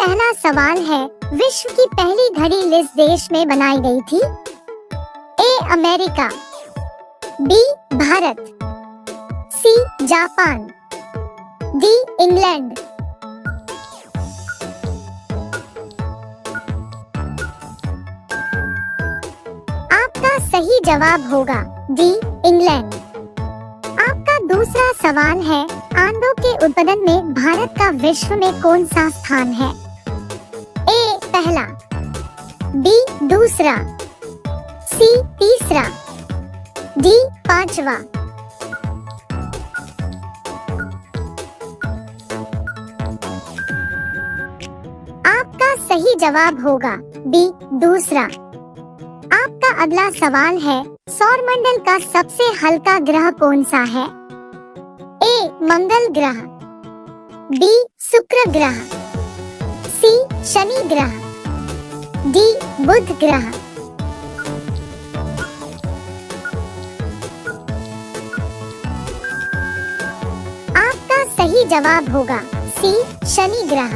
पहला सवाल है, विश्व की पहली घड़ी किस देश में बनाई गई थी? A America, B Bharat, C Japan, D England. आपका सही जवाब होगा डी इंग्लैंड। आपका दूसरा सवाल है, आंडों के उत्पादन में भारत का विश्व में कौन सा स्थान है? ए पहला, बी दूसरा, सी तीसरा, डी पांचवा। आपका सही जवाब होगा बी दूसरा। आपका अगला सवाल है, सौरमंडल का सबसे हल्का ग्रह कौन सा है? ए मंगल ग्रह, बी शुक्र ग्रह, सी शनि ग्रह, डी बुध ग्रह। आपका सही जवाब होगा सी शनि ग्रह।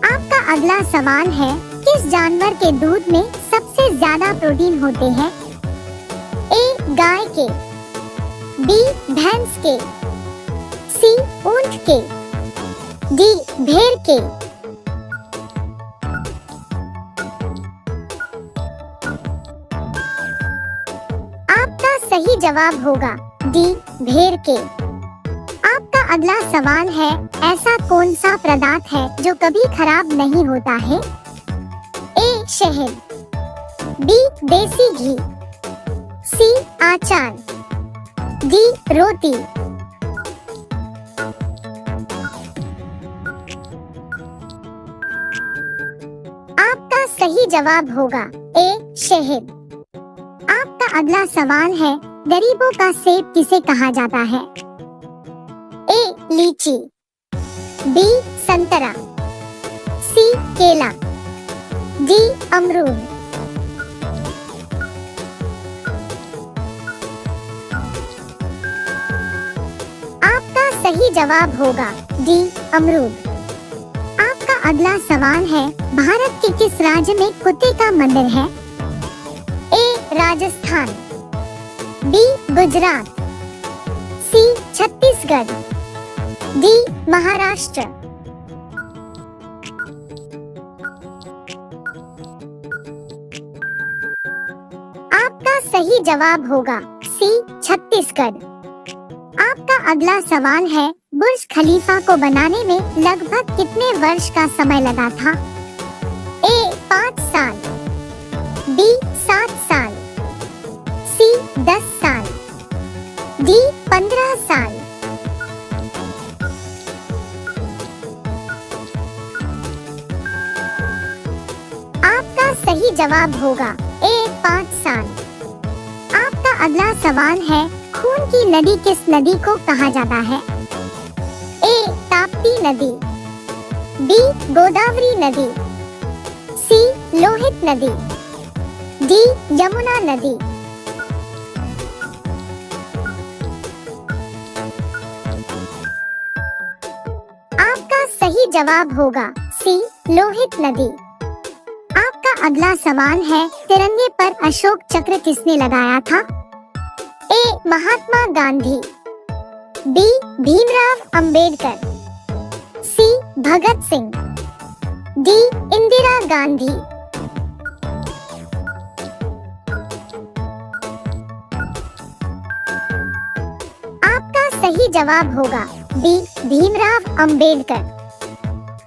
आपका अगला सवाल है, किस जानवर के दूध में सबसे ज्यादा प्रोटीन होते हैं? ए गाय के, बी भैंस के, सी ऊंट के, डी भेड़ के। आपका सही जवाब होगा डी भेड़ के। आपका अगला सवाल है, ऐसा कौन सा पदार्थ है जो कभी खराब नहीं होता है? ए शहद, बी देसी घी, सी आचार, डी रोटी। आपका सही जवाब होगा ए शहद। आपका अगला सवाल है, गरीबों का सेब किसे कहा जाता है? ए लीची, बी संतरा, सी केला, डी अमरूद। आपका सही जवाब होगा डी अमरूद। आपका अगला सवाल है, भारत के किस राज्य में कुत्ते का मंदिर है? ए राजस्थान, बी गुजरात, सी छत्तीसगढ़, डी महाराष्ट्र। आपका सही जवाब होगा सी छत्तीसगढ़। आपका अगला सवाल है, बुर्ज खलीफा को बनाने में लगभग कितने वर्ष का समय लगा था? ए 5 साल, बी 7 साल, सी 10 साल, डी 15 साल। आपका सही जवाब होगा ए 5 साल। आपका अगला सवाल है, खून की नदी किस नदी को कहा जाता है? ए ताप्ती नदी, बी गोदावरी नदी, सी लोहित नदी, डी यमुना नदी। आपका सही जवाब होगा सी लोहित नदी। आपका अगला सवाल है, तिरंगे पर अशोक चक्र किसने लगाया था? ए महात्मा गांधी, बी भीमराव अंबेडकर, सी भगत सिंह, डी इंदिरा गांधी। आपका सही जवाब होगा बी भीमराव अंबेडकर।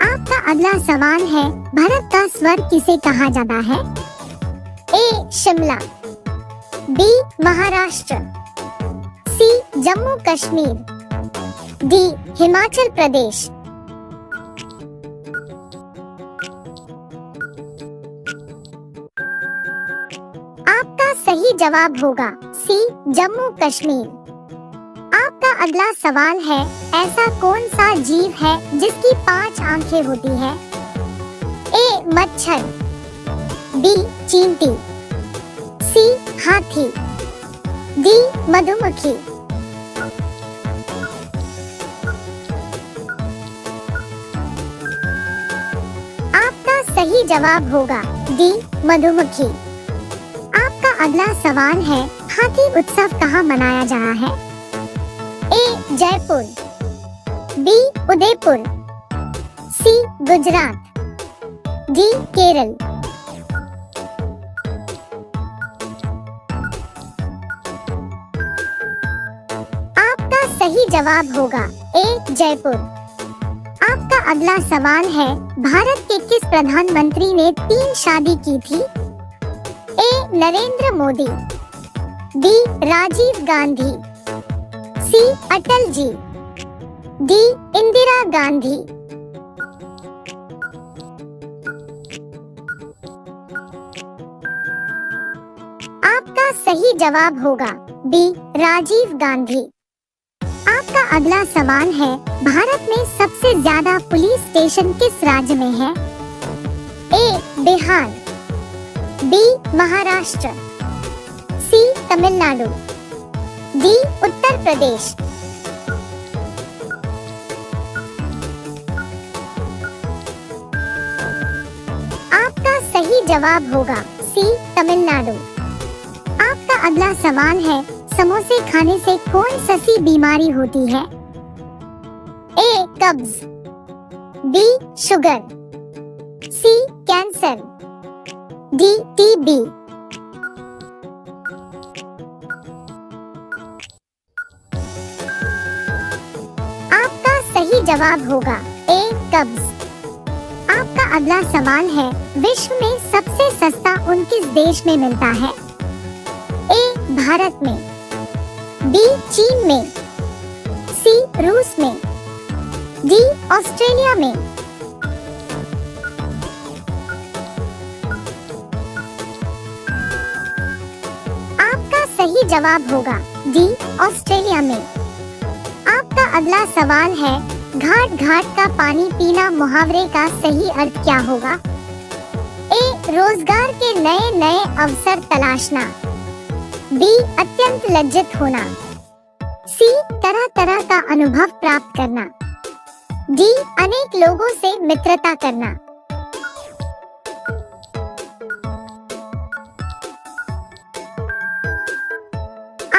आपका अगला सवाल है, भारत का स्वर्ग किसे कहा जाता है? ए शिमला, बी महाराष्ट्र, सी जम्मू कश्मीर, डी हिमाचल प्रदेश। आपका सही जवाब होगा सी जम्मू कश्मीर। आपका अगला सवाल है, ऐसा कौन सा जीव है जिसकी 5 आंखें होती है? ए मच्छर, बी चींटी, सी हाथी, डी मधुमक्खी। सही जवाब होगा डी मधुमक्खी। आपका अगला सवाल है, हाथी उत्सव कहाँ मनाया जा रहा है? ए जयपुर, बी उदयपुर, सी गुजरात, डी केरल। आपका सही जवाब होगा ए जयपुर। आपका अगला सवाल है, भारत के किस प्रधानमंत्री ने 3 शादी की थी? ए नरेंद्र मोदी, बी राजीव गांधी, सी अटल जी, डी इंदिरा गांधी। आपका सही जवाब होगा बी राजीव गांधी। आपका अगला सवाल है, भारत में सबसे ज्यादा पुलिस स्टेशन किस राज्य में है? ए बिहार, बी महाराष्ट्र, सी तमिलनाडु, डी उत्तर प्रदेश। आपका सही जवाब होगा सी तमिलनाडु। आपका अगला सवाल है, समोसे खाने से कौन सी बीमारी होती है? ए कब्ज, बी शुगर, सी कैंसर, डी टीबी। आपका सही जवाब होगा ए कब्ज। आपका अगला सवाल है, विश्व में सबसे सस्ता ऊन किस देश में मिलता है? ए भारत में, बी चीन में, सी रूस में, डी ऑस्ट्रेलिया में। आपका सही जवाब होगा डी ऑस्ट्रेलिया में। आपका अगला सवाल है, घाट घाट का पानी पीना मुहावरे का सही अर्थ क्या होगा? ए रोजगार के नए नए अवसर तलाशना, बी अत्यंत लज्जित होना, सी तरह तरह का अनुभव प्राप्त करना, डी अनेक लोगों से मित्रता करना।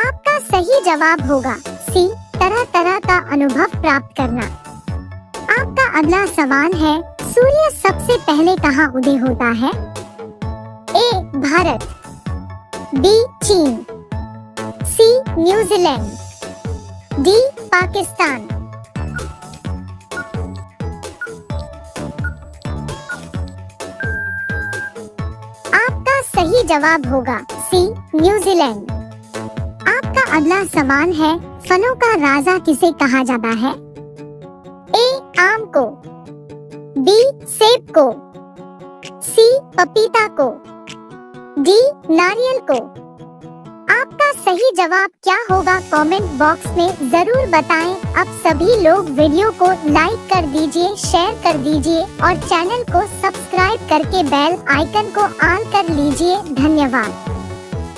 आपका सही जवाब होगा सी तरह तरह का अनुभव प्राप्त करना। आपका अगला सवाल है, सूर्य सबसे पहले कहाँ उदय होता है? ए भारत, बी चीन, सी न्यूजीलैंड, डी पाकिस्तान। आपका सही जवाब होगा सी न्यूजीलैंड। आपका अगला सवाल है, फलों का राजा किसे कहा जाता है? ए आम को, बी सेब को, सी पपीता को, डी नारियल को। आपका सही जवाब क्या होगा कमेंट बॉक्स में जरूर बताएं। अब सभी लोग वीडियो को लाइक कर दीजिए, शेयर कर दीजिए और चैनल को सब्सक्राइब करके बेल आइकन को ऑन कर लीजिए। धन्यवाद।